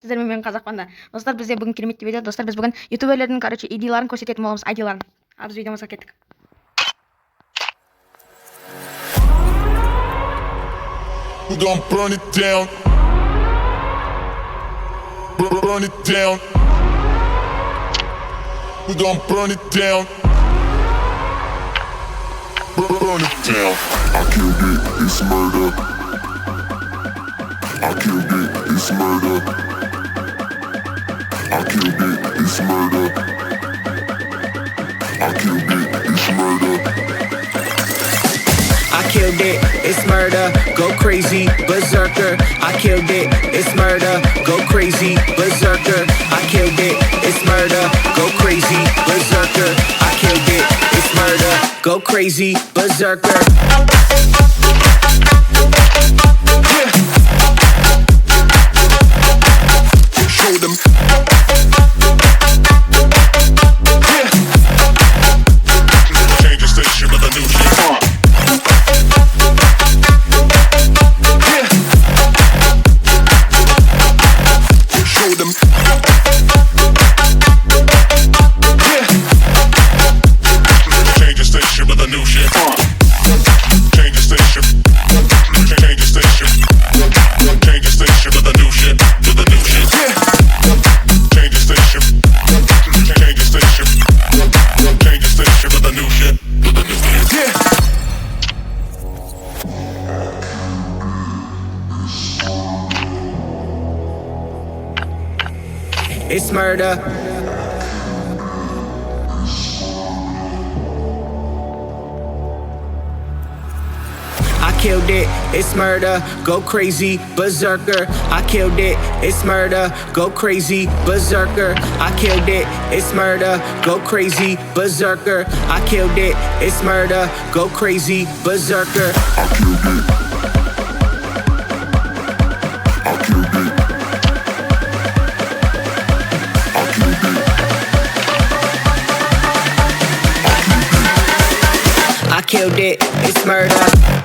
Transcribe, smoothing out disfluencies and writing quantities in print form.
Сіздермен мен қазақпанда. Достар, бізде бүгін керемет видео. Достар, біз бүгін ютуберлердің, ID-ларын көрсететін боламыз, ID-ларын. Ал біз видеомызға кеттік. We gon' burn it down. Burn it down. We gon' burn it down. Burn it down. I killed it, it's murder. I killed it, it's murder. I killed it, it's murder. I killed it, it's murder. I killed it, it's murder, go crazy, berserker. I killed it, it's murder, go crazy, berserker. I killed it, it's murder, go crazy, berserker. I killed it, it's murder, go crazy, berserker. Show them. Change the station with a new shit. Show them. Change the station with a new shit. Change the station. Change the station. Change the station with a new shit. With a new shit. Change the station. Change the station. Change the station with a new shit. With a new shit. It's murder. I killed it, it's murder, go crazy, berserker. I killed it, it's murder, go crazy, berserker. I killed it, it's murder, go crazy, berserker. I killed it, it's murder, go crazy, berserker. I killed it. I killed it. I killed it. I killed it, it's murder.